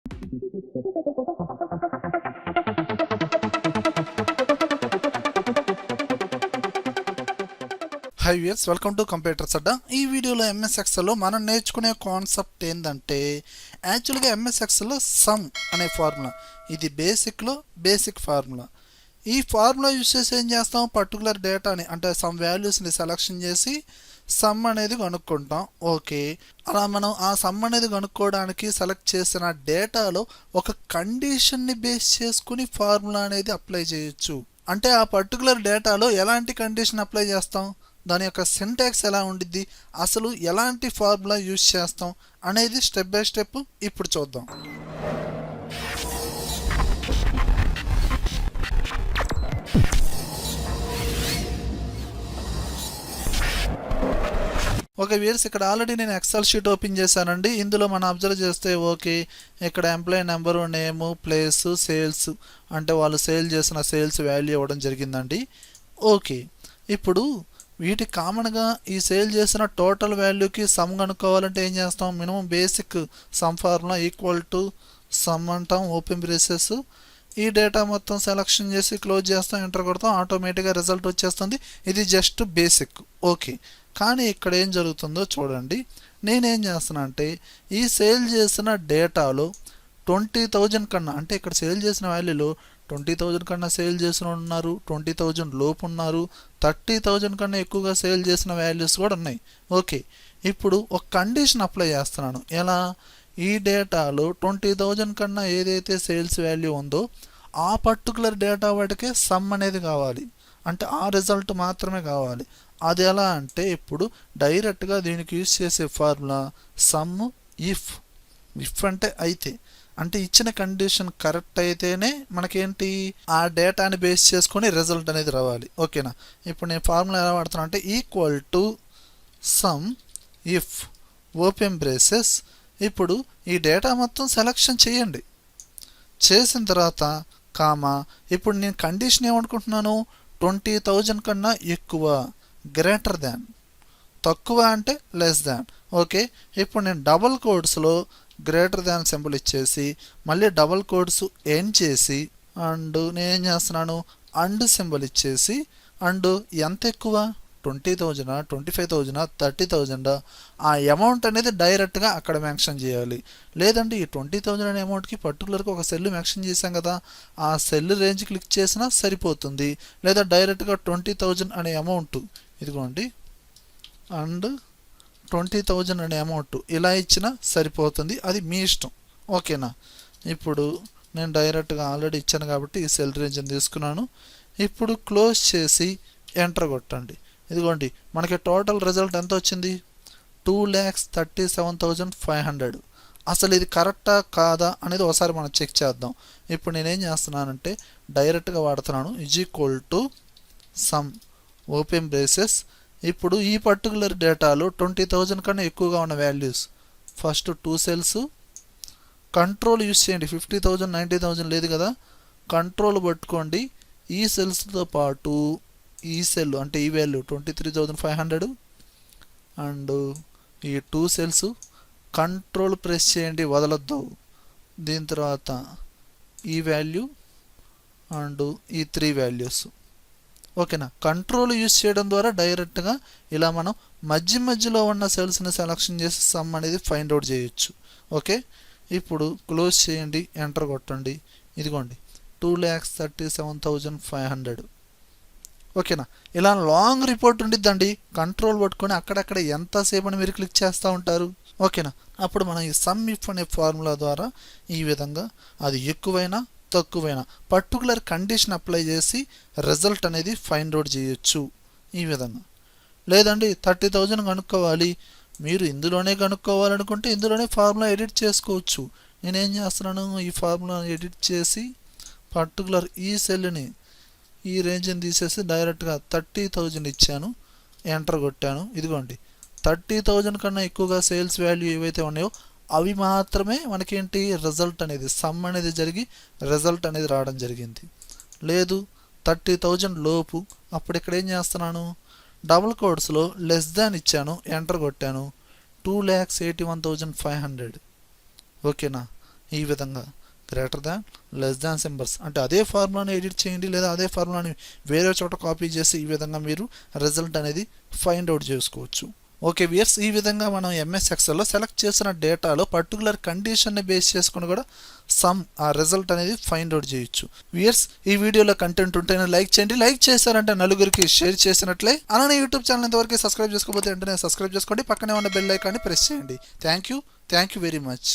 High viewers, welcome to computers Adda. ఈ వీడియోలో MS ఎక్సెల్లో మనం నేర్చుకునే కాన్సెప్ట్ ఏంటంటే యాక్చువల్గా ఎంఎస్ ఎక్సెల్లో సమ్ అనే ఫార్ములా, ఇది బేసిక్లో బేసిక్ ఫార్ములా. ఈ ఫార్ములా యూస్ చేసి ఏం చేస్తాం, పర్టికులర్ డేటాని అంటే సమ్ వాల్యూస్ని సెలెక్షన్ చేసి సమ్ అనేది కనుక్కుంటాం. ఓకే, అలా మనం ఆ సమ్ అనేది కనుక్కోవడానికి సెలెక్ట్ చేసిన డేటాలో ఒక కండిషన్ని బేస్ చేసుకుని ఫార్ములా అనేది అప్లై చేయొచ్చు. అంటే ఆ పర్టికులర్ డేటాలో ఎలాంటి కండిషన్ అప్లై చేస్తాం, దాని యొక్క సింటాక్స్ ఎలా ఉండిద్ది, అసలు ఎలాంటి ఫార్ములా యూజ్ చేస్తాం అనేది స్టెప్ బై స్టెప్ ఇప్పుడు చూద్దాం. ఓకే వ్యూయర్స్, ఇక్కడ ఆల్రెడీ నేను ఎక్సెల్ షీట్ ఓపెన్ చేశానండి. ఇందులో మనం అబ్జర్వ్ చేస్తే ఓకే, ఇక్కడ ఎంప్లాయీ నెంబరు, నేము, ప్లేస్, సేల్స్ అంటే వాళ్ళు సేల్ చేసిన సేల్స్ వాల్యూ ఇవ్వడం జరిగిందండి. ఓకే, ఇప్పుడు వీటికి కామన్గా ఈ సేల్ చేసిన టోటల్ వాల్యూకి సమ్ కనుక్కోవాలంటే ఏం చేస్తాం, minimum basic sum formula equal to some అంటాం, ఓపెన్ బ్రేసెస్. ఈ డేటా మొత్తం సెలెక్షన్ చేసి క్లోజ్ చేస్తాం, ఎంటర్ కొడతాం, ఆటోమేటిక్గా రిజల్ట్ వచ్చేస్తుంది. ఇది జస్ట్ బేసిక్. ఓకే, కానీ ఇక్కడ ఏం జరుగుతుందో చూడండి. నేనేం చేస్తున్నా అంటే ఈ సేల్ చేసిన డేటాలో 20,000 కన్నా, అంటే ఇక్కడ సేల్ చేసిన వాల్యూలో 20,000 కన్నా సేల్ చేసిన ఉన్నారు, 20,000 లోపు ఉన్నారు, 30,000 కన్నా ఎక్కువగా సేల్ చేసిన వాల్యూస్ కూడా ఉన్నాయి. ఓకే, ఇప్పుడు ఒక కండిషన్ అప్లై చేస్తున్నాను. ఎలా, ఈ డేటాలో 20,000 కన్నా ఏదైతే సేల్స్ వాల్యూ ఉందో ఆ పర్టికులర్ డేటా వాటికే సమ్ అనేది కావాలి, అంటే ఆ రిజల్ట్ మాత్రమే కావాలి. అది ఎలా అంటే ఇప్పుడు డైరెక్ట్గా దీనికి యూజ్ చేసే ఫార్ములా సమ్ ఇఫ్. ఇఫ్ అంటే అయితే, అంటే ఇచ్చిన కండిషన్ కరెక్ట్ అయితేనే మనకేంటి ఆ డేటాని బేస్ చేసుకొని రిజల్ట్ అనేది రావాలి. ఓకేనా, ఇప్పుడు నేను ఫార్ములా ఎలా వాడుతున్నా అంటే equal to some if open braces. ఇప్పుడు ఈ డేటా మొత్తం సెలెక్షన్ చేయండి, చేసిన తర్వాత కామా, ఇప్పుడు నేను కండిషన్ ఏమనుకుంటున్నాను, 20,000 కన్నా ఎక్కువ, గ్రేటర్ దాన్, తక్కువ అంటే లెస్ దాన్. ఓకే, ఇప్పుడు నేను డబల్ కోడ్స్లో గ్రేటర్ దాన్ సింబల్ ఇచ్చేసి మళ్ళీ డబల్ కోడ్స్ ఎండ్ చేసి అండ్ నేనేం చేస్తున్నాను, అండ్ సింబల్ ఇచ్చేసి అండ్ ఎంత ఎక్కువ, 20,000, 25,000, 30,000 ఆ అమౌంట్ అనేది డైరెక్ట్గా అక్కడ మెన్షన్ చేయాలి. లేదంటే ఈ 20,000 అనే అమౌంట్కి పర్టికులర్గా ఒక సెల్ మెన్షన్ చేసాం కదా, ఆ సెల్ రేంజ్ క్లిక్ చేసినా సరిపోతుంది. లేదా డైరెక్ట్గా 20,000 అనే అమౌంట్, ఇదిగోండి అండ్ 20,000 అనే అమౌంట్ ఇలా ఇచ్చినా సరిపోతుంది, అది మీ ఇష్టం. ఓకేనా, ఇప్పుడు నేను డైరెక్ట్గా ఆల్రెడీ ఇచ్చాను కాబట్టి ఈ సెల్ రేంజ్ని తీసుకున్నాను. ఇప్పుడు క్లోజ్ చేసి ఎంటర్ కొట్టండి. ఇదిగోండి మనకి టోటల్ రిజల్ట్ ఎంత వచ్చింది, 2,37,500. అసలు ఇది కరెక్టా కాదా అనేది ఒకసారి మనం చెక్ చేద్దాం. ఇప్పుడు నేనేం చేస్తున్నానంటే డైరెక్ట్గా వాడుతున్నాను is equal to some open braces. ఇప్పుడు ఈ పర్టికులర్ డేటాలో 20,000 కన్నా ఎక్కువగా ఉన్న values first 2 cells, control use చేయండి. 50,000, 90,000 లేదు కదా, కంట్రోల్ పట్టుకోండి. ఈ సెల్స్తో పాటు ఈ సెల్ అంటే ఈ వాల్యూ 23,500 అండ్ ఈ 2 సెల్స్ కంట్రోల్ ప్రెస్ చేయండి, వదలొద్దు. దీని తర్వాత ఈ వాల్యూ అండ్ ఈ 3 వాల్యూస్. ఓకేనా, కంట్రోల్ యూస్ చేయడం ద్వారా డైరెక్ట్గా ఇలా మనం మధ్యలో ఉన్న సెల్స్ని సెలెక్షన్ చేసి సమ్ అనేది ఫైండ్ అవుట్ చేయొచ్చు. ఓకే, ఇప్పుడు క్లోజ్ చేయండి, ఎంటర్ కొట్టండి. ఇదిగోండి 2,37,500. ఓకేనా, ఇలా లాంగ్ రిపోర్ట్ ఉండిద్దండి. కంట్రోల్ పట్టుకొని అక్కడక్కడ ఎంతసేపు అని మీరు క్లిక్ చేస్తూ ఉంటారు. ఓకేనా, అప్పుడు మనం ఈ సమ్ ఇఫ్ అనే ఫార్ములా ద్వారా ఈ విధంగా అది ఎక్కువైనా తక్కువైనా పర్టికులర్ కండిషన్ అప్లై చేసి రిజల్ట్ అనేది ఫైండ్ అవుట్ చేయొచ్చు ఈ విధంగా. లేదండి 30,000 కనుక్కోవాలి, మీరు ఇందులోనే కనుక్కోవాలనుకుంటే ఇందులోనే ఫార్ములా ఎడిట్ చేసుకోవచ్చు. నేనేం చేస్తున్నాను, ఈ ఫార్ములా ఎడిట్ చేసి పర్టికులర్ ఈ సెల్ని ఈ రేంజ్ని తీసేసి డైరెక్ట్గా 30,000 ఇచ్చాను, ఎంటర్ కొట్టాను. ఇదిగోండి 30,000 కన్నా ఎక్కువగా సేల్స్ వాల్యూ ఏవైతే ఉన్నాయో అవి మాత్రమే మనకేంటి రిజల్ట్ అనేది సమ్ అనేది జరిగి రిజల్ట్ అనేది రావడం జరిగింది. లేదు 30,000 లోపు, అప్పుడు ఇక్కడ ఏం చేస్తున్నాను, డబుల్ కోడ్స్లో లెస్ దాన్ ఇచ్చాను, ఎంటర్ కొట్టాను, 2,81,500. ఓకేనా, ఈ విధంగా greater than less than symbols అంటే అదే ఫార్ములాని ఎడిట్ చేయండి లేదా అదే ఫార్ములాని వేరే చోట కాపీ చేసి ఈ విధంగా మీరు రిజల్ట్ అనేది ఫైండ్ అవుట్ చేసుకోవచ్చు. ఓకే వియర్స్, ఈ విధంగా మనం ఎంఎస్ ఎక్సెల్లో సెలెక్ట్ చేసిన డేటాలో పర్టికులర్ కండిషన్ని బేస్ చేసుకుని కూడా ఆ రిజల్ట్ అనేది ఫైండ్ అవుట్ చేయొచ్చు. వియర్స్, ఈ వీడియోలో కంటెంట్ ఉంటేనే లైక్ చేయండి. లైక్ చేశారంటే నలుగురికి షేర్ చేసినట్లే. అలానే యూట్యూబ్ ఛానల్ ఇంతవరకు సబ్స్క్రైబ్ చేసుకోకపోతే వెంటనే సబ్స్క్రైబ్ చేసుకోండి. పక్కనే ఉన్న బెల్ ఐకాన్ని ప్రెస్ చేయండి. Thank you very much.